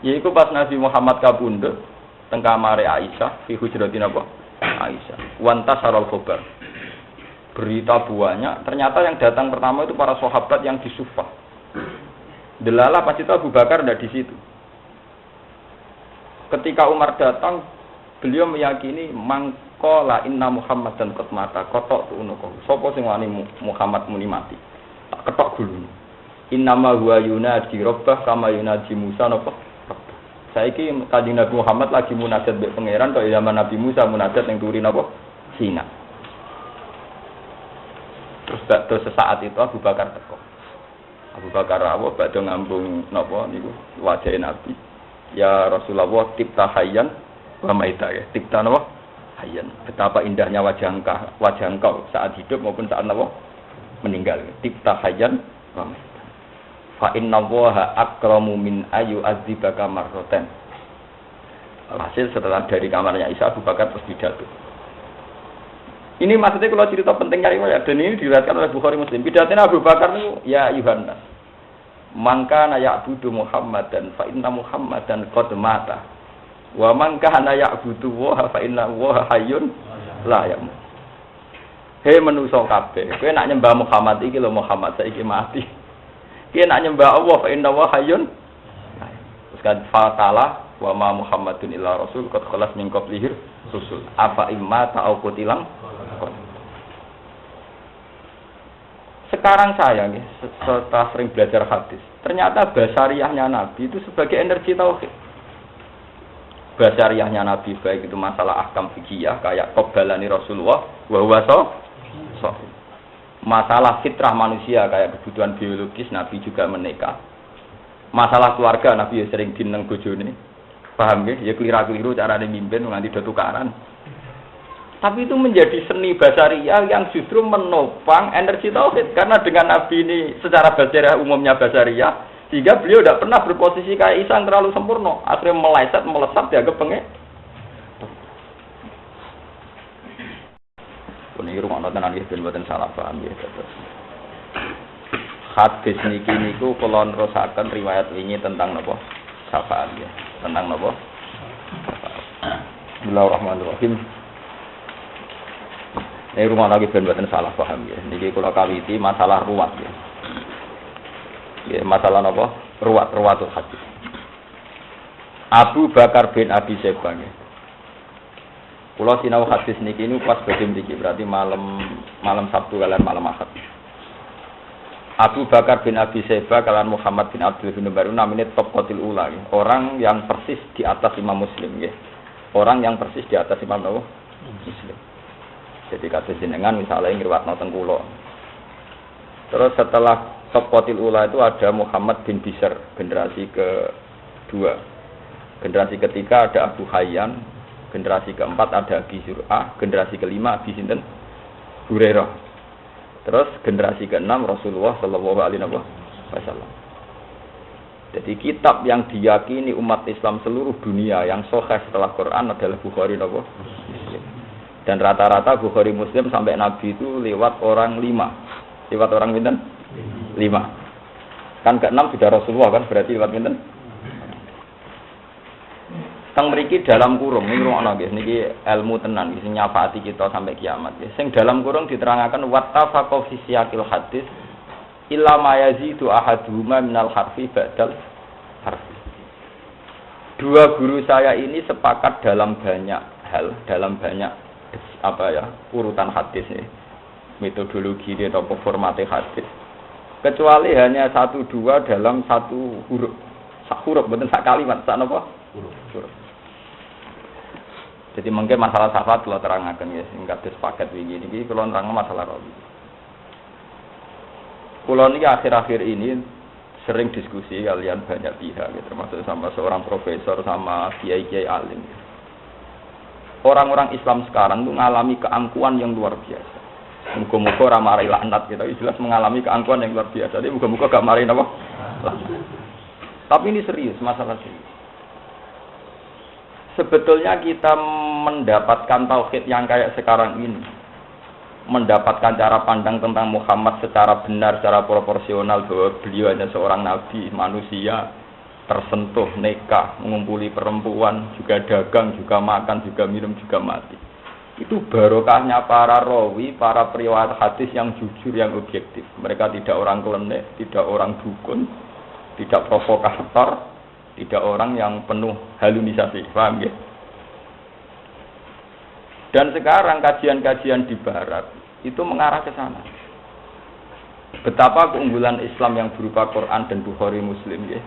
Yaiku pas Nabi Muhammad kabundut teng kamare Aisyah fi hujratin apa? Aisyah. Wantasarul khabar. Berita banyak, ternyata yang datang pertama itu para sahabat yang di Sufah. Delalah pas itu Abu Bakar tidak di situ. Ketika Umar datang, beliau meyakini mangkola inna Muhammadan qad mata kotok tunuko. Sopo sing wani Muhammad muni mati. Tak ketok gulu. Innama huwa yunaji rabbah kama yunaji Musa napa? Saiki Kanjeng Nabi Muhammad lagi munajat mbek pangeran kaya zaman Nabi Musa munajat ning turi napa? Sina. Terus sesaat itu Abu Bakar teko. Abu Bakar rawuh badhe ngambung napa niku wajah Nabi. Ya Rasulullah tipta hayyan wa maita ya. Tipta napa? Hayyan. Betapa indahnya wajah engkau saat hidup maupun saat napa? Meninggal. Tipta hayyan wa maita. Fa inna Allaha akramu min ayu adzibaka marratan. Hasil setelah dari kamarnya Isa Abu Bakar terus pidato. Ini maksudnya kalau cerita pentingnya riwayat dan ini diriwayatkan oleh Bukhari Muslim. Pidatonya Abu Bakar itu ya Yuhanna. Man kana ya'budu Muhammadan fa inna Muhammadan qad mata. Wa man kana ya'budu Allaha fa inna Allaha hayyun la yamut. Hei manusa kabeh, kowe nak nyembah Muhammad iki lho Muhammad saiki mati. Kowe nak nyembah Allah fa inna Allaha hayyun. Terus kan faqala wa ma Muhammadun illa rasul qad khalas min qablihi rusul. Apa imma ta'au qutilang. Sekarang saya nih, setelah sering belajar hadis, ternyata basariyahnya Nabi itu sebagai energi tauhid. Basariyahnya Nabi baik itu masalah ahkam fikih kayak qabbalani Rasulullah wa huwa shahih. Masalah fitrah manusia kayak kebutuhan biologis Nabi juga menikah. Masalah keluarga Nabi ya sering dineng bojone. Paham nggih? Ya keliru-keliru carane mimpin nganti do tukaran. Tapi itu menjadi seni basariyah yang justru menopang energi tauhid. Karena dengan Nabi ini secara basariyah umumnya basariyah, sehingga beliau tidak pernah berposisi kayak Isa yang terlalu sempurna. Akhirnya melesat dianggap pengek. Ini rumah nonton ben mboten salah paham ya. Hadis niku kula nerusaken riwayat wingi tentang napa? Syafaat ya. Tentang napa? Bismillahirrahmanirrahim. Ini rumah lagi ben-ben salah paham ya. Niki kula kawiti masalah ruwat ya. Ya masalah apa? Ruwatul hadis. Abu Bakar bin Abi Syaibah ya. Kula sinau hadis niki ini pas badhe mriki berarti malam Sabtu kalian malam Ahad. Abu Bakar bin Abi Syaibah kalian Muhammad bin Abdul bin Baru namanya top qatil ula ya. Orang yang persis di atas Imam Muslim ya. Orang yang persis di atas Imam Muslim. Jadi kata jenengan misalnya ngriwatno teng kula. Terus setelah top qatil ula itu ada Muhammad bin Bishr, generasi kedua. Generasi ketiga ada Abu Hayyan, generasi keempat ada Abi Zur'ah, generasi kelima Abi sinten? Hurairah. Terus generasi keenam Rasulullah sallallahu alaihi wasallam. Jadi kitab yang diyakini umat Islam seluruh dunia yang sahih setelah Quran adalah Bukhari napa? Muslim. Dan rata-rata Bukhari Muslim sampai Nabi itu lewat orang 5. Lewat orang pinten? 5. Kan ke-6 sudah Rasulullah kan berarti lewat pinten? Teng mriki dalam kurung niku ana nggih niki ilmu tenan iki nyafaati kita sampai kiamat nggih. Sing dalam kurung diterangkan wattafaqo fi siyaqil hadis illa ma yazidu ahaduhuma minal harfi ba'dal harfi. Dua guru saya ini sepakat dalam banyak hal, dalam banyak urutan hadis nih, metodologi atau formatnya hadis. Kecuali hanya 1-2 dalam satu huruf, betul sak kalimat, sak apa? Huruf. Jadi mungkin masalah syafaat kalau terangkan ya, singkat sepakat begini. Ini kalau terang masalah rawi. Kalau ini akhir-akhir ini sering diskusi kalian banyak pihak, gitu, termasuk sama seorang profesor sama kiai-kiai alim. Orang-orang Islam sekarang itu mengalami keangkuhan yang luar biasa. Muga-muga ora mari laknat gitu, jelas mengalami keangkuhan yang luar biasa. Jadi muga-muga gak mari napa? Tapi ini serius, masalah serius. Sebetulnya kita mendapatkan tauhid yang kayak sekarang ini, mendapatkan cara pandang tentang Muhammad secara benar, secara proporsional bahwa beliau hanya seorang nabi, manusia, tersentuh nikah, mengumpuli perempuan, juga dagang, juga makan, juga minum, juga mati. Itu barokahnya para rawi, para periwayat hadis yang jujur, yang objektif. Mereka tidak orang klenik, tidak orang dukun, tidak provokator, tidak orang yang penuh halusinasi. Paham ya? Dan sekarang kajian-kajian di barat itu mengarah ke sana. Betapa keunggulan Islam yang berupa Quran dan Bukhari Muslim ya.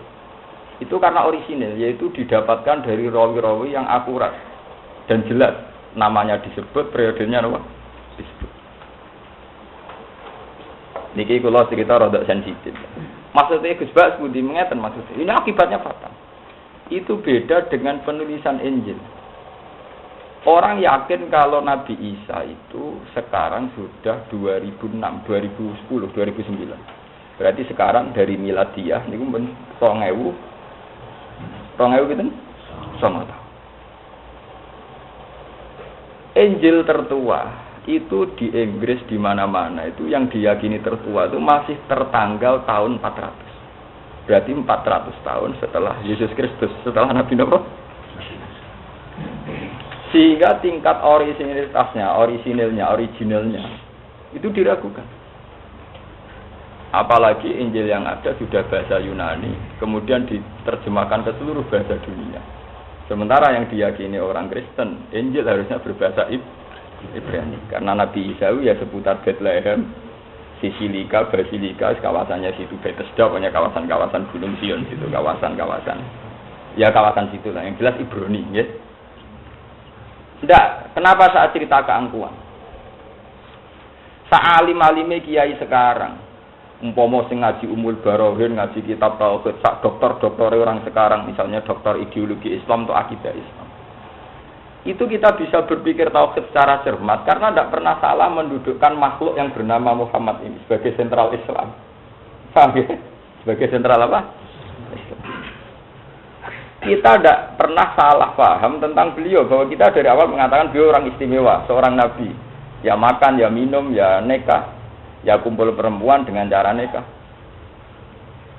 Itu karena orisinil, yaitu didapatkan dari rawi-rawi yang akurat dan jelas. Namanya disebut, periodenya apa? Disebut. Niki kula cerita rada sensitif. Maksudnya Gus Bak sepundi mengeten maksudnya. Ini akibatnya fatal. Itu beda dengan penulisan Injil. Orang yakin kalau Nabi Isa itu sekarang sudah 2006, 2010, 2009. Berarti sekarang dari miladiyah niku men 2000 gitu. Sama tahun. Injil tertua itu di Inggris di mana-mana itu yang diyakini tertua itu masih tertanggal tahun 400. Berarti 400 tahun setelah Yesus Kristus, setelah Nabi Nuh. Sehingga tingkat originalnya itu diragukan. Apalagi Injil yang ada sudah bahasa Yunani, kemudian diterjemahkan ke seluruh bahasa dunia. Sementara yang diyakini orang Kristen, Injil harusnya berbahasa Ibrani. Karena Nabi Isa ya seputar Bethlehem, Sisilika, Basilika, kawasannya situ Bethesda, punya kawasan-kawasan Gunung Sion, situ kawasan-kawasan. Ya kawasan situ lah, yang jelas Ibrani, ya. Tidak, kenapa saat cerita keangkuhan? Sa'alim-alime kiai sekarang, umpama sing ngaji Umul Barohin, ngaji kitab tauhid, sak dokter orang sekarang, misalnya dokter ideologi Islam atau akidah Islam. Itu kita bisa berpikir tauhid secara cermat karena tidak pernah salah mendudukkan makhluk yang bernama Muhammad ini sebagai sentral Islam. Paham ya? Sebagai sentral apa? Islam. Kita tidak pernah salah paham tentang beliau bahwa kita dari awal mengatakan beliau orang istimewa, seorang nabi. Ya makan, ya minum, ya nikah, ya kumpul perempuan dengan cara nikah.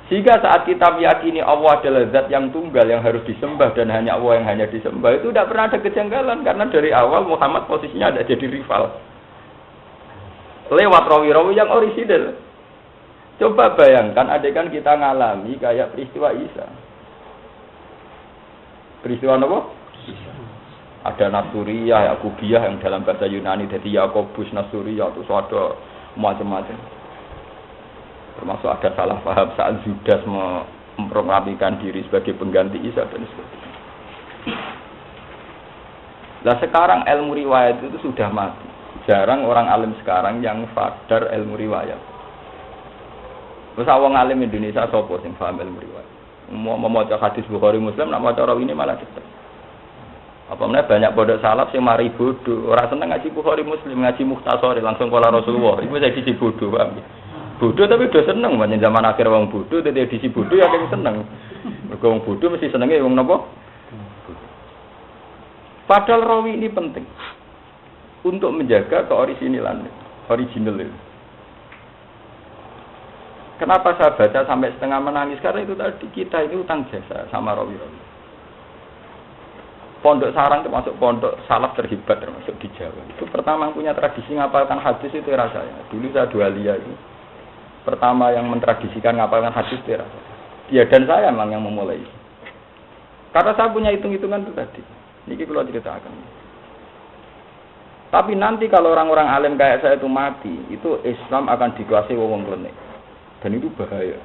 Sehingga saat kita meyakini Allah adalah zat yang tunggal yang harus disembah dan hanya Allah yang hanya disembah, itu tidak pernah ada kejanggalan karena dari awal Muhammad posisinya ada jadi rival. Lewat rawi-rawi yang orisinal. Coba bayangkan adegan kita ngalami kayak peristiwa Isa. Peristiwa apa? Ada Nasuriyah, Yakubiyah yang dalam bahasa Yunani jadi Yakobus Nasuriyah itu ada macam-macam. Termasuk ada salah paham saat Judas memproklamirkan diri sebagai pengganti Isa dan sebagainya. Nah sekarang ilmu riwayat itu sudah mati. Jarang orang alim sekarang yang sadar ilmu riwayat. Terus awang alim Indonesia sapa sing paham ilmu riwayat? Mau membaca hadis Bukhari Muslim, nak maca rawi ini malah cepat. Apa meneh banyak pondok salaf sing mari bodoh, ora seneng ngaji Bukhari Muslim, ngaji Mukhtasar langsung kala Rasulullah. Iku saya disi bodoh, paham. Bodoh tapi do seneng, banyak zaman akhir wong bodoh, dadi disi bodoh ya kene seneng. Mergo wong bodoh mesti senenge wong napa? Padahal rawi ini penting untuk menjaga keorisinalan, original itu. Kenapa saya baca sampai setengah menangis? Karena itu tadi kita ini utang jasa sama rawi-rawi. Pondok Sarang termasuk pondok salaf terhebat termasuk di Jawa. Itu pertama yang punya tradisi ngapalkan hadis itu era saya. Dulu saya dualia itu. Pertama yang mentradisikan ngapalkan hadis itu era saya. Dia dan saya memang yang memulai. Karena saya punya hitung-hitungan itu tadi. Ini kalau ceritakan. Tapi nanti kalau orang-orang alim kayak saya itu mati, itu Islam akan dikuasai wong klenik. Dan itu bahaya.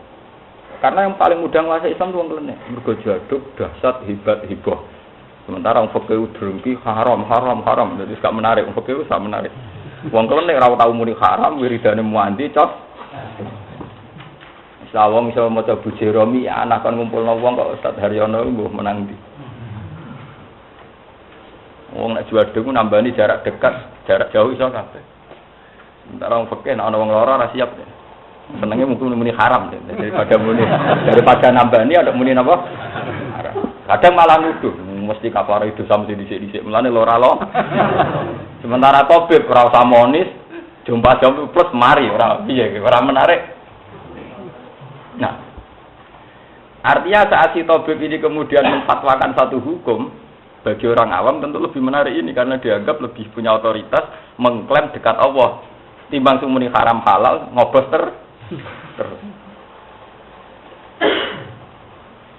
Karena yang paling mudah menguasai Islam itu wong klenik. Mergo jaduk, dahsyat, hebat, hibah. Sementara wong fikih drengki haram. Jadi gak menarik, wong fikih gak menarik. Wong klenik ora tau muni haram, wiridane muandi cos. Sawong iso maca Bujeromi anak kon ngumpulno wong kok Ustaz Haryono mbuh menang ndi. Wong nek juadeng nambani jarak dekat, jarak jauh iso kabeh. Sementara wong fikih nek ana wong lara ora siap. Senenge muni haram daripada nambani ada muni napa? Haram. Kadang malah nuduh mesti kafara itu sampe dhisik-dhisik mulane lora lo. Sementara tobib ora usah monis, jumpa jam plus mari ora piye ora menarik. Nah, Artinya saat si tabib ini kemudian memfatwakan satu hukum, bagi orang awam tentu lebih menarik ini karena dianggap lebih punya otoritas mengklaim dekat Allah. Timbang sumuni haram halal ngobos terus.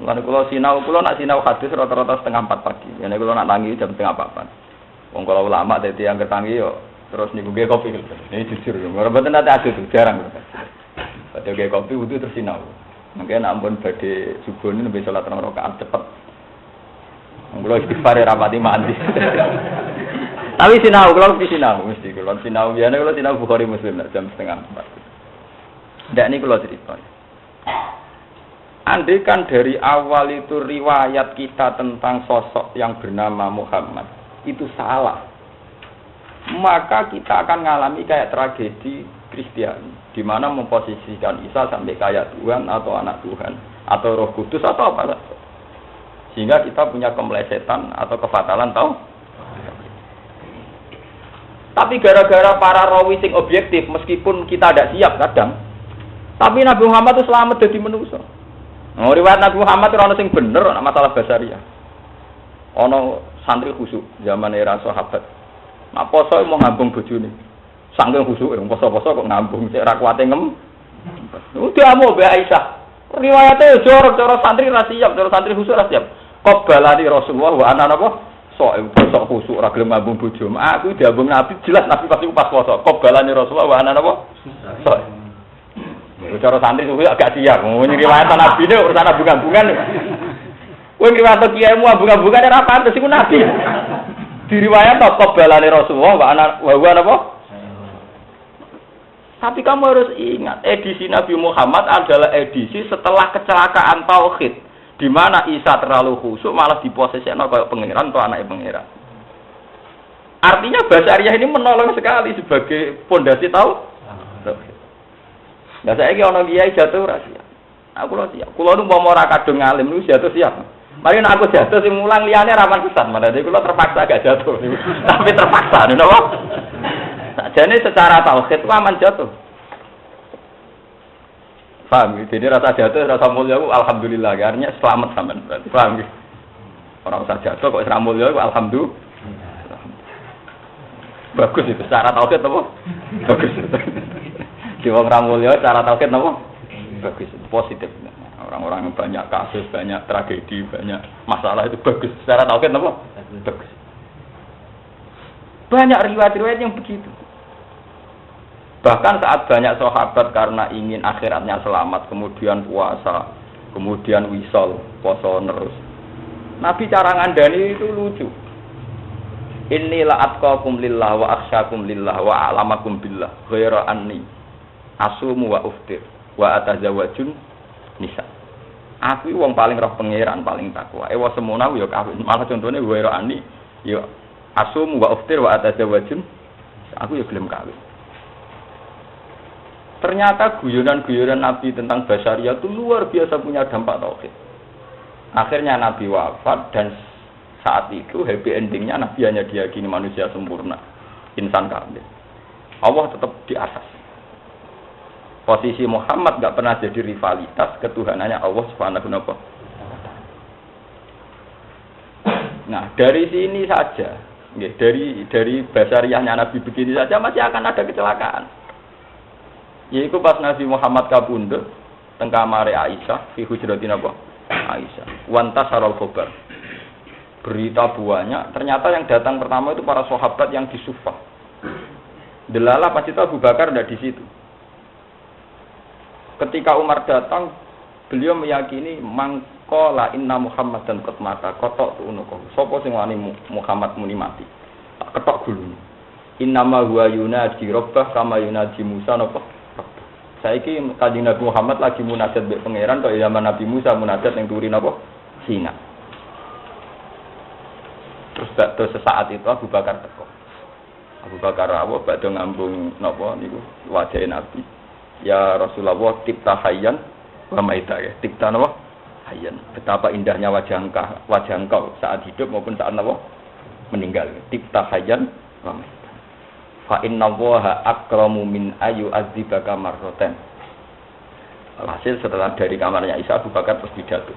Mulane kula nak sinau hadis rata-rata setengah 4 pagi. Yen kula nak tangi jam setengah 4. Wong kula ulama dadi angger tangi yo terus niku nggih kopi. Ini jujur. Ora mboten nate adu tuh, jarang. Padahal nggih kopi wudu terus sinau. Mungkin ampun badhe subuh ini lebih salat 2 rakaat cepet. Kula istighfar rapati mandi. Tapi sinau kula mesti sinau biyen kula sinau Bukhari Muslim jam setengah 4. Ndak niku kula cerita. Andai kan dari awal itu riwayat kita tentang sosok yang bernama Muhammad itu salah, maka kita akan mengalami kayak tragedi Kristiani, di mana memposisikan Isa sampai kayak Tuhan atau anak Tuhan atau Roh Kudus atau apa saja, sehingga kita punya kemelesetan atau kefatalan tahu. Tapi gara-gara para rawi sing objektif, meskipun kita tidak siap kadang, tapi Nabi Muhammad itu selamat dari manusia. Riwayat Nabi Muhammad itu ada yang bener, ada masalah basariah. Ada santri khusyuk zaman era sahabat. Nah poso mau ngambung bojone. Saking khusyuk, poso-poso kok ngambung, cek ra kuwate ngem. Udah mau be Aisyah. Riwayatnya jorok cara santri ra siap, cara santri khusyuk ra siap. Qabalani Rasulullah wa ana napa? Sok khusyuk ra gelem ngambung bojo. Aku diambung Nabi jelas Nabi pasti pas poso. Qabalani Rasulullah wa ana napa? Sok. Cara santri itu agak siap. Mau riwayat Nabi ini urusan abung-abungan. Kowe riwayat kiaimu abung-abungan ora pantes iku Nabi. Diriwayat qabalane Rasulullah wa ana apa? Tapi kamu harus ingat, edisi Nabi Muhammad adalah edisi setelah kecelakaan tauhid, di mana Isa terlalu khusyuk malah diposesikno kayak pangeran atau anaknya pangeran. Artinya Basariyah ini menolong sekali sebagai pondasi tauhid. Lah saiki ana kiai jatuh ora siap. Aku lho siap. Kula nu mau ora kadung ngalim niku jatuh siap. Mari nek aku jatuh sing mulang liyane rawan sesat, madane kula terpaksa gak jatuh niku. Tapi terpaksa niku napa? Sakjane secara tauhid aman jatuh. Paham? Jadi rasa jatuh, rasa mulya ku alhamdulillah, artinya selamat sampean berarti. Paham nggih? Ora usah jatuh kok ora mulya ku alhamdulillah. Bagus itu secara tauhid apa? Bagus. Di wong ra mulya cara tauhid napa? Bagus, positif. Orang-orang yang banyak kasus, banyak tragedi, banyak masalah itu bagus. Secara tauhid napa? Bagus. Banyak riwayat-riwayat yang begitu. Bahkan saat banyak sahabat karena ingin akhiratnya selamat, kemudian puasa, kemudian wisol, poso terus. Nabi cara ngandani itu lucu. Inilah atqakum lillah wa akhsyakum lillah wa a'lamakum billah ghaira anni asumu wa uftir wa atazawwajun nisa. Aku wong paling roh pangeran, paling takwa. Ewa semono ya kawin. Malah contone ghaira anni ya asumu wa uftir wa atazawwajun. Aku ya gelem kawin. Ternyata guyonan-guyonan Nabi tentang Basariyah itu luar biasa punya dampak tauhid. Akhirnya Nabi wafat dan saat itu happy endingnya Nabi hanya diyakini manusia sempurna, insan kamil. Allah tetap di atas. Posisi Muhammad nggak pernah jadi rivalitas ketuhanannya Allah Subhanahu wa Ta'ala. Nah dari sini saja, dari Basariyahnya Nabi begini saja masih akan ada kecelakaan. Yaitu pas Nabi Muhammad kabundut teng kamare Aisyah fi hujratin apa? Aisyah. Wantasarul khabar. Berita buahnya, ternyata yang datang pertama itu para sahabat yang di Sufah. Delalah pasti tahu Abu Bakar tidak di situ. Ketika Umar datang, beliau meyakini mangkola inna Muhammadan qad mata kotok tunuko. Sopo sing wani Muhammad muni mati. Tak ketok gulune. Innama huwa yunaji rabbah kama yunaji Musa napa. Saiki Kanjeng Nabi Muhammad lagi munajat mbek pangeran kaya zaman Nabi Musa munajat ning turi napa? Sina. Terus sesaat itu Abu Bakar teko. Abu Bakar rawuh badhe ngambung napa niku wajah Nabi. Ya Rasulullah tipta hayyan wa maita ya. Tipta napa? Hayyan. Betapa indahnya wajah engkau saat hidup maupun saat napa? Meninggal. Tipta hayyan wa maita. Fa inna Allaha akramu min ayu azibaka marratan. Hasil setelah dari kamarnya Isa, Abu Bakar terus pidato.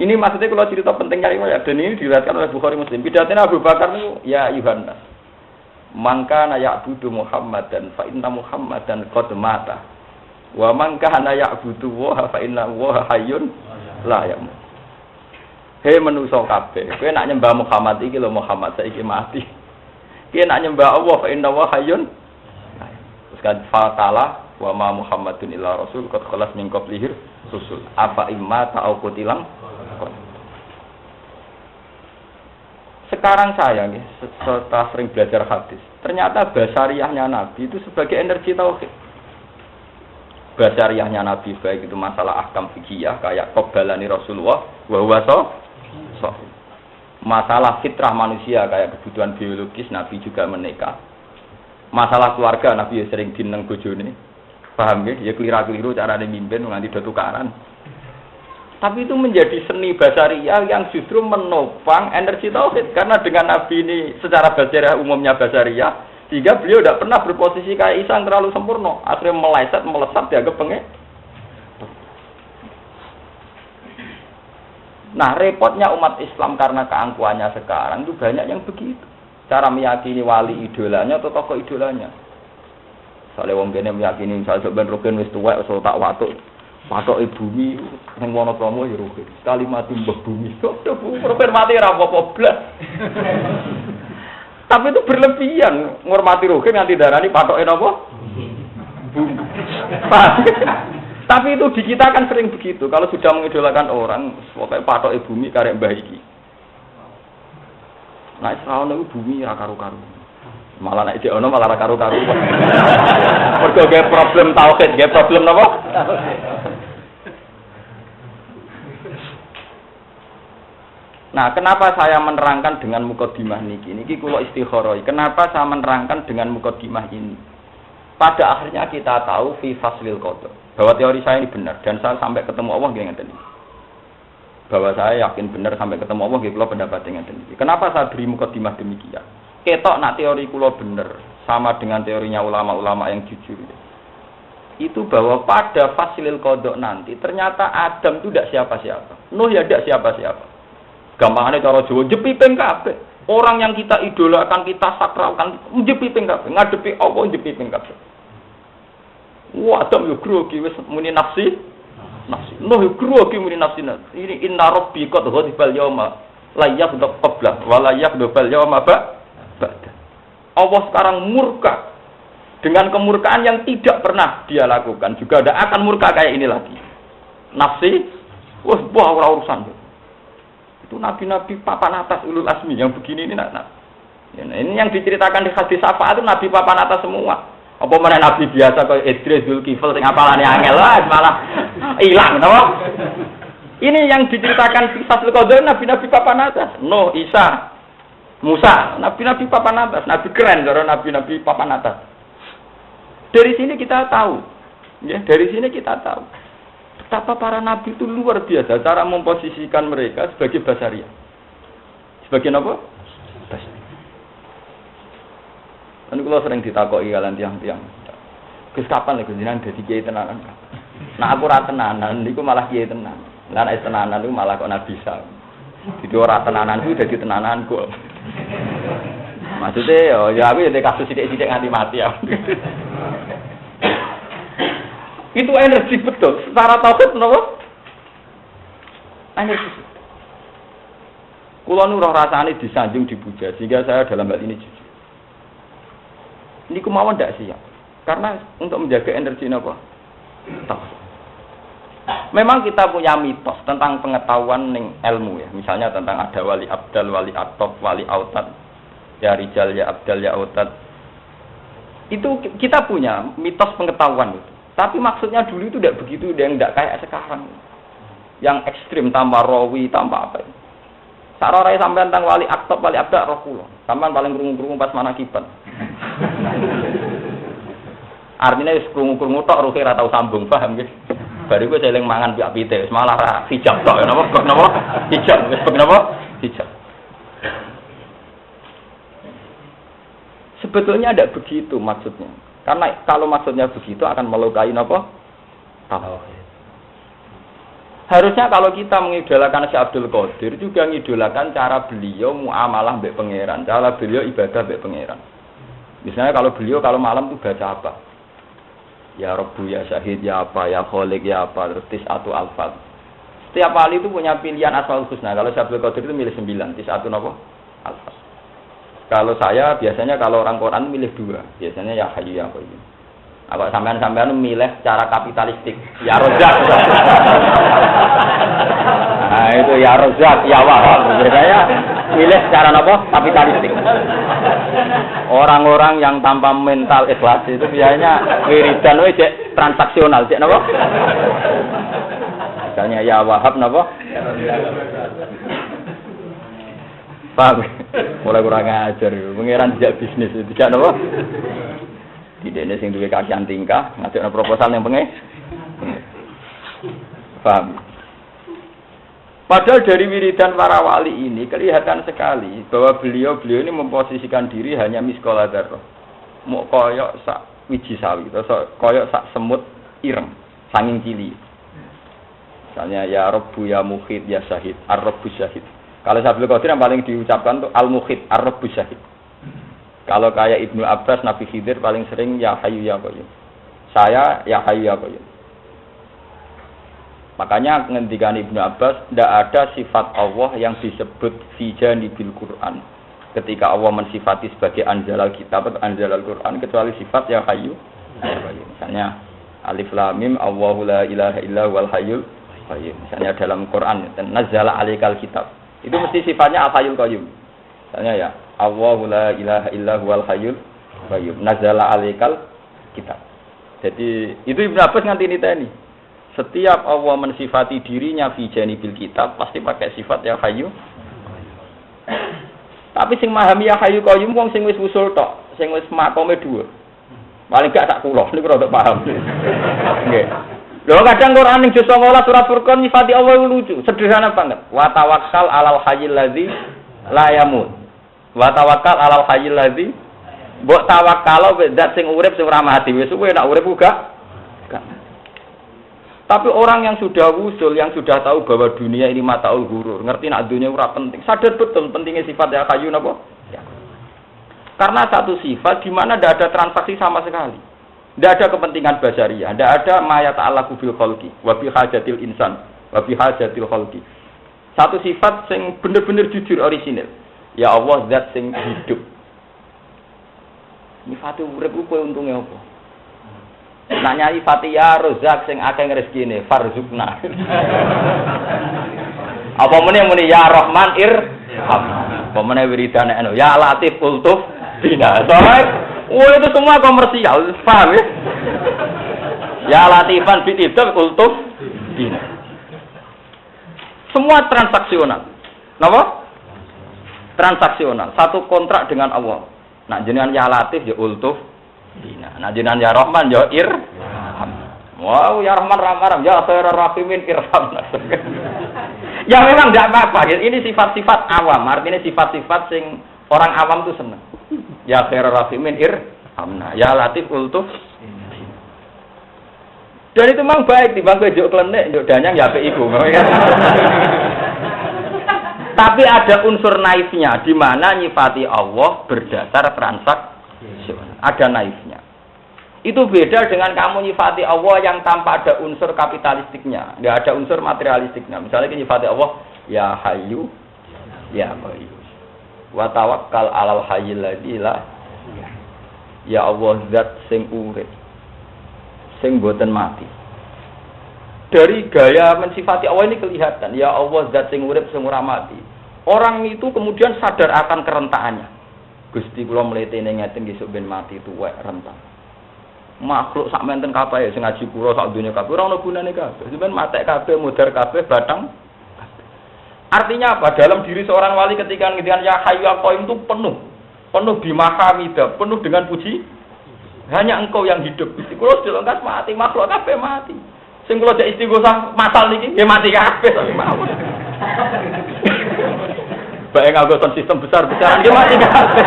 Ini maksudnya kalau cerita pentingnya riwayat, dan ini diriwayatkan oleh Bukhari Muslim. Pidatonya Abu Bakar itu, ya Yuhanna, mangka naya'budu Muhammadan fa inna Muhammadan qad mata. Wa mangka naya'budu wa fa inna wa hayyun la yamut. Hei manusa kabeh, kowe nak nyembah Muhammad iki lho Muhammad saiki mati. Kowe nak nyembah Allah fa inna wa hayyun. Terus kan fatala wa ma Muhammadun illa rasul qad khalas min qablihi rusul. Apa imma ta'au kutilang? Sekarang saya nih, setelah sering belajar hadis, ternyata basariyahnya Nabi itu sebagai energi tauhid. Basariyahnya Nabi baik itu masalah ahkam fikih kayak qabbalani Rasulullah wa huwa sahih. Masalah fitrah manusia kayak kebutuhan biologis Nabi juga menikah. Masalah keluarga Nabi sering dineng bojone. Paham nggih? Ya keliru-keliru carane mimpin nganti do tukaran. Tapi itu menjadi seni basariyah yang justru menopang energi tauhid karena dengan Nabi ini secara basariyah umumnya basariyah sehingga beliau tidak pernah berposisi kayak Isa yang terlalu sempurna, akhirnya melesat dianggap pengek. Nah, repotnya umat Islam karena keangkuhannya sekarang itu banyak yang begitu. Cara meyakini wali idolanya atau tokoh idolanya. Soale wong kene meyakini misal ben Rukin wis tuwek iso tak watuk bumi ning Wonosobo ya Rukin. Sekali mati mbah bumi. Rukin mati ora apa-apa blas. Tapi itu berlebihan ngormati Rukin nganti darani patoke napa? Bumi. Tapi itu di kita kan sering begitu. Kalau sudah mengidolakan orang, pokoknya patoke bumi karek mbah iki. Nah, sawono iku bumi ra karu-karu. Malah nek ono malah ra karu-karu. Mergo ge problem tauhid, ge problem napa? Nah, kenapa saya menerangkan dengan mukadimah niki? Niki kula istikharah. Kenapa saya menerangkan dengan mukadimah ini? Pada akhirnya kita tahu fi faslil qada. Bahwa teori saya ini benar dan saya sampai ketemu Allah nggih ngeten iki. Bahwa saya yakin benar sampai ketemu Allah nggih kula pendapat ngeten iki. Kenapa saya beri mukadimah demikian? Ketok nak teori kula benar sama dengan teorinya ulama-ulama yang jujur. Itu bahwa pada faslil qada nanti ternyata Adam itu tidak siapa-siapa. Nuh ya tidak siapa-siapa. Gampangane cara Jawa jepiping kabeh. Orang yang kita idolakan, kita sakralkan jepiping kabeh, ngadepi apa jepiping kabeh. Wah, Adam yo grogi wis muni nafsi. Nuh yo grogi muni nafsi. Ini inna rabbi qad ghadibal yauma la yaghdab qabla wa la yaghdabal yauma ba'da. Allah sekarang murka dengan kemurkaan yang tidak pernah dia lakukan, juga tidak akan murka kayak ini lagi. Nafsi, wah ora urusan. Itu nabi-nabi papan atas ulul asmi yang begini ini nak. Ya, ini yang diceritakan di hadis syafaat itu nabi papan atas semua. Apa mana nabi biasa kayak Idris, Zulkifl sing apalane angel malah hilang, no? Ini yang diceritakan di Fathul Qadir nabi-nabi papan atas. Nuh, Isa, Musa, nabi-nabi papan atas, nabi keren cara nabi-nabi papan atas. Dari sini kita tahu, ya, dari sini kita tahu. Betapa para nabi itu luar biasa cara memposisikan mereka sebagai basariyah. Sebagai apa? Basariyah. Kan kula sering ditakoki kalian tiang-tiang. Gus kapan lho jenengan dadi kiai tenanan? Nah aku ora tenanan niku malah kiai tenan. Lah nek tenanan niku malah kok nabi sa. Dadi ora tenanan kuwi dadi tenananku. Maksudnya ya aku ya kasus sithik-sithik nganti mati ya. Itu energi betul. Secara tauhid menapa? Energi. Kula nu roh rasane disanjung dipuja sehingga saya dalam hal ini jujur. Ini kemauan ndak siap. Karena untuk menjaga energi napa? Tauhid. Memang kita punya mitos tentang pengetahuan ning ilmu ya. Misalnya tentang ada wali abdal, wali atop, wali autad. Ya rijal, ya abdal, ya autad. Itu kita punya mitos pengetahuan itu. Tapi maksudnya dulu itu tidak begitu, yang tidak kayak sekarang. Yang ekstrim, tanpa rawi, tanpa apa. Sarorai sampai tentang wali aktab, wali abda, roh kula. Sampai paling kerungu-kerungu pas manakiban. Artinya kerungu-kerungu tok, rohnya ora tau sambung, paham gitu. Baru gue seling mangan biak pite, malah hijab tok, kenapa? Hijab, kenapa? Hijab. Sebetulnya tidak begitu maksudnya. Karena kalau maksudnya begitu akan melukai apa? Harusnya kalau kita mengidolakan Syekh Abdul Qadir juga mengidolakan cara beliau muamalah mbek pangeran, cara beliau ibadah mbek pangeran. Misalnya kalau beliau kalau malam tuh baca apa? Ya Rabbu ya Syahid ya apa ya Khaliq ya apa terus tis'atu alfat. Setiap wali itu punya pilihan Asmaul Husna. Kalau Syekh Abdul Qadir itu milih 9, tis'atu napa? Alfat. Kalau saya biasanya kalau orang Quran milih 2, biasanya ya Hayyu ya Qayyum. Apa sampean milih cara kapitalistik, ya Rozak. Nah itu ya Rozak, ya Wahab. Biasanya milih cara apa? Kapitalistik. Orang-orang yang tanpa mental ikhlas itu biasanya wiridan cek transaksional, cek napa? Misalnya ya Wahab napa? Paham? Mulai kurang ajar, pengiran tidak bisnis itu, tidak napa? Tidak ini sing duwe kakian tingkah, ngajakno proposal yang pengen. Paham? Padahal dari wiridan para wali ini kelihatan sekali bahwa beliau ini memposisikan diri hanya miskola dzarrah. Mau koyok sak wiji sawi, atau koyok sak semut ireng, sanging cili. Misalnya ya Rabbu ya Mukhid ya Syahid, Ar-Rabbu Syahid. Kalau Abdul Qadir yang paling diucapkan tuh Al-Mukhid, Ar-Rabbu Syahid. Kalau kayak Ibnu Abbas, Nabi Khidir paling sering ya Hayyu ya Qayyum. Saya ya Hayyu ya Qayyum. Makanya ngendikan Ibnu Abbas, tidak ada sifat Allah yang disebut fi janibil Quran. Ketika Allah mensifati sebagai anzalal kitab atau anzalal Quran, kecuali sifat ya Hayyu ya Qayyum. Misalnya Alif Lam Mim Allahu la ilaha illa huwal hayyul qayyum. Misalnya dalam Quran, nazzala alaikal kitab. Itu mesti sifatnya al hayyul qayyum. Misalnya ya Allahu la ilaha illa huwal hayyul qayyum. Nazzala alaikal kitab. Jadi itu Ibnu Abbas nganti niteni. Setiap Allah mensifati dirinya fi janibil kitab pasti pakai sifat ya hayyu. Tapi sing memahami ya hayyu qayyum wong sing wis usul tok, sing wis makome dhuwur. Paling gak sak kula niku rada paham. Nggih. Lho kadang Quran ning juz 19 surat Furqan nyifati Allah lucu, sederhana banget. Wa tawakkal 'alal hayyil ladzi la yamut. Wa tawakkal 'alal hayyil ladzi mbok tawakkal zat sing urip sing ora mati wis suwe nek urip uga. Tapi orang yang sudah wusul, yang sudah tahu bahwa dunia ini mataul ghurur, ngerti nak dunia ora penting, sadar betul pentingnya sifat ya hayyu napa? Ya. Karena satu sifat di mana tidak ada transaksi sama sekali. Tidak ada kepentingan basyariah, tidak ada ma yata'allaqu bil khalqi wa bi hajatil insan wa bi hajatil khalqi. Satu sifat sing bener-bener jujur orisinil. Ya Allah zat sing hidup. Sifate urip ku kowe untunge apa? Nanya ifati ya Rozak sing akeh rezekine farzukna. Apa muni ya Rahman irham. Apa meneh wiridane anu ya Latif ultuf bina. Soalnya itu semua komersial, paham ya? Ya Latifan bitibab ultuf bina. Semua transaksional. Napa? Transaksional. Satu kontrak dengan Allah. Nah jenengan ya Latif ya ultuf bina. Nah jenengan ya Rahman ya irham. Wow ya Rahman rahman ya khairar rahimin irham. Ya memang tidak apa-apa. Ini sifat-sifat awam. Artinya sifat-sifat sing orang awam tuh senang. Ya khairar rahimin irhamna. Ya Latif ultuf. Dan itu memang baik di bangku juk klenik, juk danyang ya apik iku. Tapi ada unsur naifnya di mana nyifati Allah berdasar transaksi. Ada naifnya. Itu beda dengan kamu nyifati Allah yang tanpa ada unsur kapitalistiknya, enggak ada unsur materialistiknya. Misalnya nyifati Allah ya Hayyu ya Qayyum. Wa tawakkal 'alal hayyil ladzi la ya Allah zat sing urip sing boten mati. Dari gaya mensifati Allah ini kelihatan ya Allah zat sing urip sing ora mati. Orang itu kemudian sadar akan kerentaannya. Gusti kula mletene ngeten besok ben mati tuwek rentan. Makhluk sak menten kabeh sing ngaji kula sak donya kabeh ora ono gunane kabeh. Sampeyan matek kabeh mudhar kabeh batang. Artinya apa? Dalam diri seorang wali ketika ngendikan ya Hayyu ya Qayyum itu penuh bimahamidah, penuh dengan puji. Hanya engkau yang hidup. Gusti kula delengkas mati, makhluk kabeh mati. Sing kula jek istighosah masal niki nggih mati kabeh tapi mawon. Bae nganggo sistem besar-besaran nggih mati kabeh.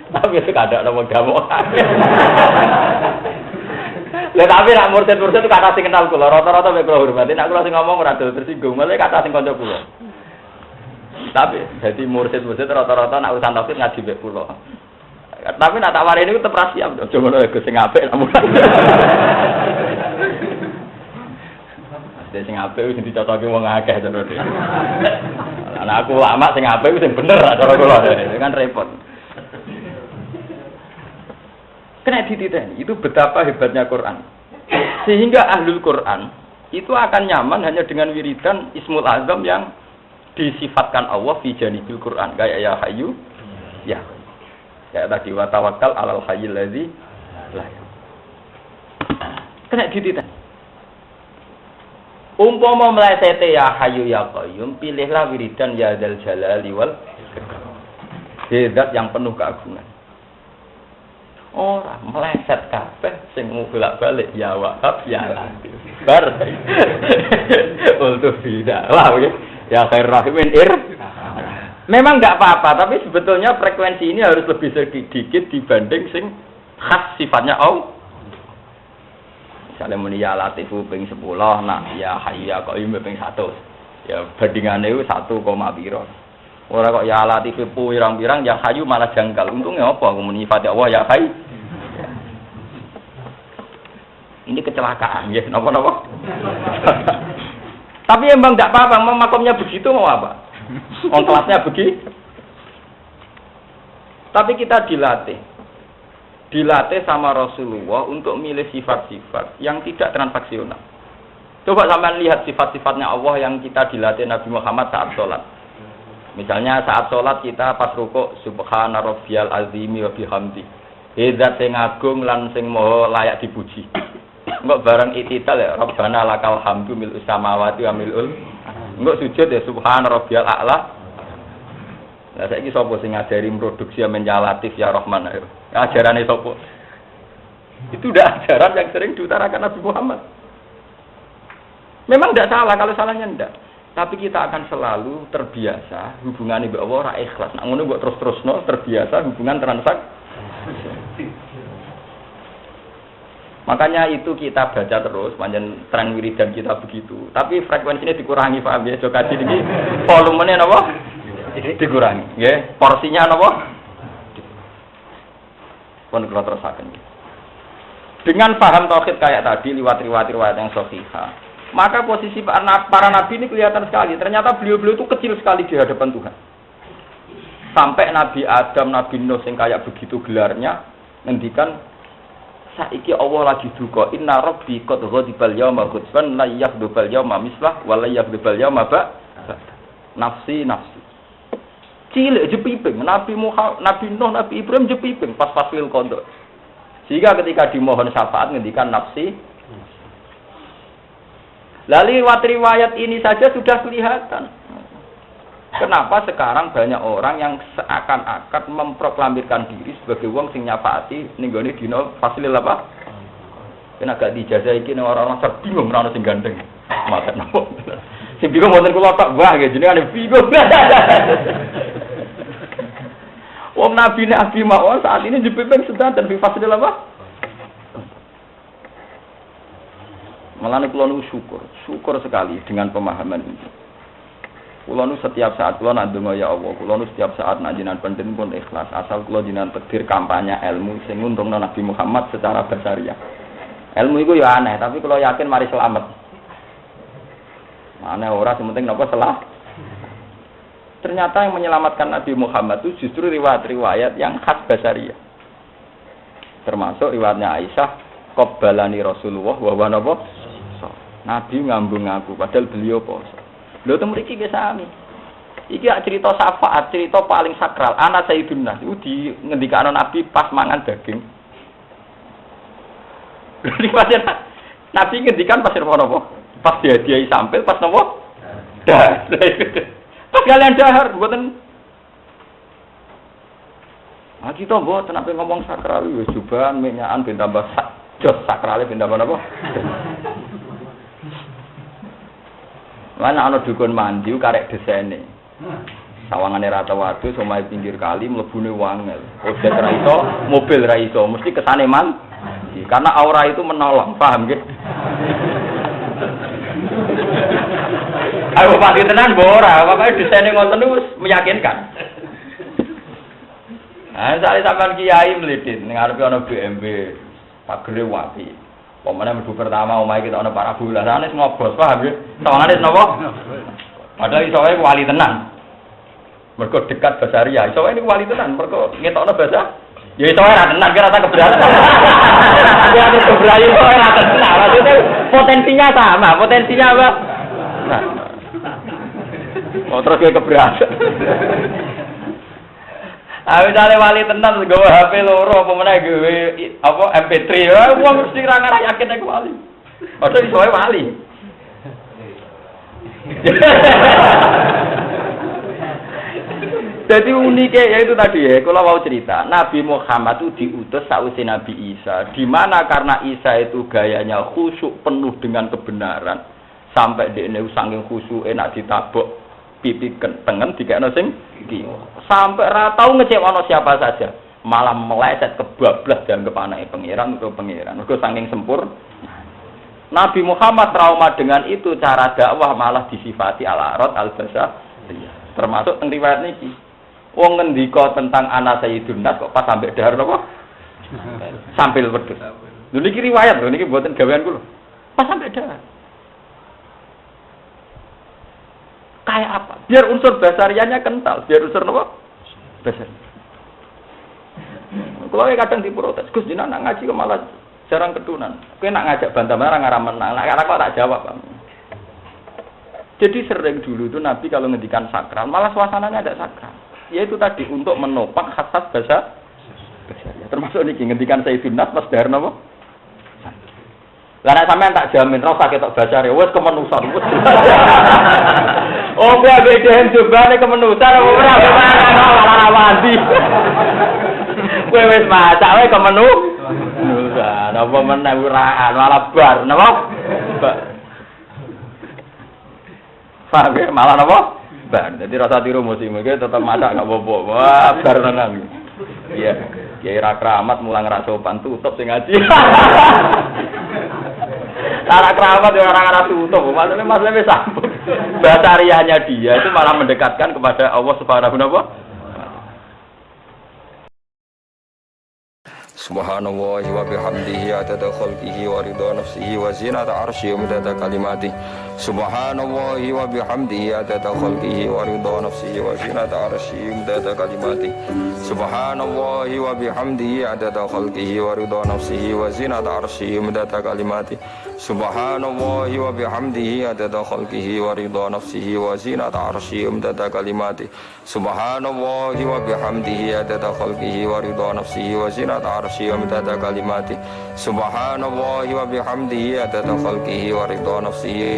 Tapi kadang ana wong gamuk. Lah tapi nak murtad-murtad itu kata sing kenal kula, rata-rata mek kula hormati, nek kula sing ngomong ora tersinggung, malah kata sing kanca kula. Tapi jadi murtad-murtad rata-rata nak urusan tauhid ngaji mek kula. Tapi nak tak warini ku tetep siap, aja ngono Gus sing apik namun. Sing apik wis dicocoki wong akeh terus. Ana aku ulama sing apik sing bener cara kula, kan repot. Kena dititeni, itu betapa hebatnya Quran. Sehingga ahlul Quran itu akan nyaman hanya dengan wiridan Ismul Azam yang disifatkan Allah fi janibil Quran. Kayak ya Hayyu, ya. Kayak tadi wa tawakkal 'alal hayyil ladzi la yamut. Kena dititeni. Umpama mlesete ya Hayyu ya Qayyum, pilihlah wiridan ya Dzal Jalali wal Ikram. Zat yang penuh keagungan. Ora meleset kabeh sing bolak-balik ya Wahab ya Latif. Bar. Untuk tidak lah ya khair rahimin Memang enggak apa-apa, tapi sebetulnya frekuensi ini harus lebih sedikit dibanding sing khas sifatnya Allah. Misalnya muni ya Latifu ping 10, nah ya Hayyu ya Qayyum ping 100. Ya bandingane itu 1, piro. Ora kok ya Latifu pirang-pirang ya Hayyu malah janggal. Untungnya apa aku muni sifat Allah ya Hayyu. Ini kecelakaan, ya, napa-napa. Tapi emang tidak apa-apa, makomnya begitu mau apa? Kelasnya begitu. Tapi kita dilatih sama Rasulullah untuk milih sifat-sifat yang tidak transaksional. Coba sampean lihat sifat-sifatnya Allah yang kita dilatih Nabi Muhammad saat sholat. Misalnya saat sholat kita pas rukuk subhana rabbiyal azimi wa bihamdi. Zat sing agung lan sing maha layak dipuji. Enggak bareng itidal ya Rabbana lakal hamdu mil'us samawati wa mil'ul. Enggak sujud ya subhana rabbiyal a'la. Lah saiki sapa sing ngajari produksi ya Latif ya Rahman ayo. Ajarane sapa? Itu udah ajaran yang sering diutarakan Nabi Muhammad. Memang tidak salah, kalau salahnya tidak. Tapi kita akan selalu terbiasa hubungan ibu Allah ora ikhlas. Nak ngono mbok terus-terusno terbiasa hubungan transaksi. Makanya itu kita baca terus, panjang tren wiridan kita begitu. Tapi frekuensinya dikurangi, paham ya? Coba kaji ini volumenya apa? Dikurangi, ya? Porsinya apa? Pun kalau terusakan. Dengan paham tauhid kayak tadi, lewat riwayat yang sahihah, maka posisi para nabi ini kelihatan sekali. Ternyata beliau-beliau itu kecil sekali di hadapan Tuhan. Sampai Nabi Adam, Nabi Nuh yang kayak begitu gelarnya, ngendikan saiki Allah lagi duka inna rabbi qad ghadibal yauma ghadban la yakhdubal yauma mislah wa la yakhdubal yauma ba nafsi cilik jepiping Nabi Muhammad Nabi Nuh Nabi Ibrahim jepiping pas fasil qadha sehingga ketika dimohon syafaat ngendikan nafsi lalu riwayat ini saja sudah kelihatan. Kenapa sekarang banyak orang yang seakan-akan memproklamirkan diri sebagai wong sing nyafaati ning gone dina fasilil apa? Kena gak dijazah iki ning orang-orang bingung ora ono sing gandeng. Maten napa? Sing bingung wonten kula tak wah nggih jenenge bingung. Wong nabi mawon saat ini dipimpin sedang dan fasilil apa? Malah kula nu syukur sekali dengan pemahaman ini. Kula nu setiap saat kula nak ndonga ya Allah, kula nu setiap saat nak jenengan penting pun ikhlas asal kula jenengan tekdir kampanye ilmu sing nguntungno Nabi Muhammad secara basariah. Ilmu iku ya aneh, tapi kula yakin mari selamat. Aneh ora sementing napa salah. Ternyata yang menyelamatkan Nabi Muhammad itu justru riwayat-riwayat yang khas basariah. Termasuk riwayatnya Aisyah, qabbalani Rasulullah wa huwa napa? Nabi ngambung aku padahal beliau poso. Lho teng mriki nggih sami. Iki cerita syafaat, cerita paling sakral. Ana Sayyidun Nas iku di ngendikane Nabi pas mangan daging. Lha pasien Nabi ngendikan pas apa? Pas dihadiahi sampel pas napa? Dah. Pas kalian dahar mboten. Ah kita mboten ape ngomong sakral wis jubahan minyakan ben tambah jos sakrale ben tambah napa? Mana ana dukun mandi karek desene. Sawangane rata wadus omahe pinggir kali mlebune wangel. Ojek ra iso, mobil ra iso, mesti kesane man. Nabi. Karena aura itu menolong, paham nggih? Aku pasti tenan ora, pokoke desaine ngoten niku meyakinkan. Nah, saya sampean kiai mlidit ning arepe ana BMB, pagere wapi. Pemene mlebu pertama omahe kita ana parabola, sanes ngobos, paham nggih? Tawangane napa? Padahal iso wae wali tenan. Mergo dekat basaria, iso wae niku wali tenan, mergo ngetokno bahasa. Ya iso wae ra tenan, kira tak keberatan. Ya ada keberatan iso ora tenan, maksudnya potensinya sama, potensinya apa? Nah. Oh terus kowe keberatan. Misalnya wali tenan nggawa HP loro apa meneh gawe apa MP3 ya wong mesti ra ngarah yakin nek wali. Padahal iso wae wali. Jadi uniknya ya itu tadi ya, kalau mau cerita Nabi Muhammad itu diutus sausi Nabi Isa, di mana karena Isa itu gayanya khusyuk penuh dengan kebenaran, sampai dia ini saking khusyuk enak ditabuk pipi tengen dikekno sing sampai ratau ngecewakan siapa saja, malah meleset kebablas dan kepanai pangeran atau pangeran. Mergo saking sempur. Nabi Muhammad trauma dengan itu, cara dakwah malah disifati al-arad al-basah. Termasuk teng riwayat niki. Wong ngendika tentang ana sayyidun nas kok pas sampai dahar napa? Sambil wedhus. Lho niki riwayat lho niki mboten gawean kula. Pas sampai dahar. Kayak apa? Biar unsur basariannya kental, biar unsur napa? Basar. Kalau kadang diprotes, Gus jenengan ngaji kok malah jarang ketunan. Kowe nak ngajak bantah-bantah ora menang. Nak kok tak jawab, Pak. Jadi sering dulu itu Nabi kalau ngendikan sakral, malah suasananya ada sakral. Yaitu tadi untuk menopang khasat bahasa basariah. Termasuk niki ngendikan Sayyidun Nas pas dahar napa? Lah nek sampean tak jamin ra usah ketok basare, wis kemenusan. Oh, kowe ambek dhewe jobane kemenusan ora ora wandi. Kowe wis maca wae kemenusan. Napa meneh ora malah bar, napa? Paham ya? Malah napa? Bar. Jadi rasa tiru musim iki tetep maca gak apa-apa. Wah, bar tenan. Iya. Kiai ra keramat mulang ra sopan tutup sing ngaji. Cara keramat ya orang-orang tutup, maksudnya wis sampun. Basariahnya dia itu malah mendekatkan kepada Allah Subhanahu wa ta'ala. Subhanallah wa bihamdihi adada khalqihi wa ridha nafsihi wa zinata arsyihi wa midada kalimatihi. Subhanallah wa bihamdihi adada khalqihi wa ridha nafsihi wa zinata arsyihi wa midada kalimatihi. Subhanallah wa bihamdihi adada khalqihi wa ridha nafsihi wa zinata arsyihi wa midada kalimatihi. Subhanallah wa bihamdihi adada khalqihi wa ridha nafsihi wa zinata arsyihi wa midada kalimatihi. Subhanallah wa bihamdihi adada khalqihi wa ridha nafsihi wa zinata arsyihi wa midada kalimatihi. Subhanallah wa bihamdihi adada khalqihi wa ridha nafsihi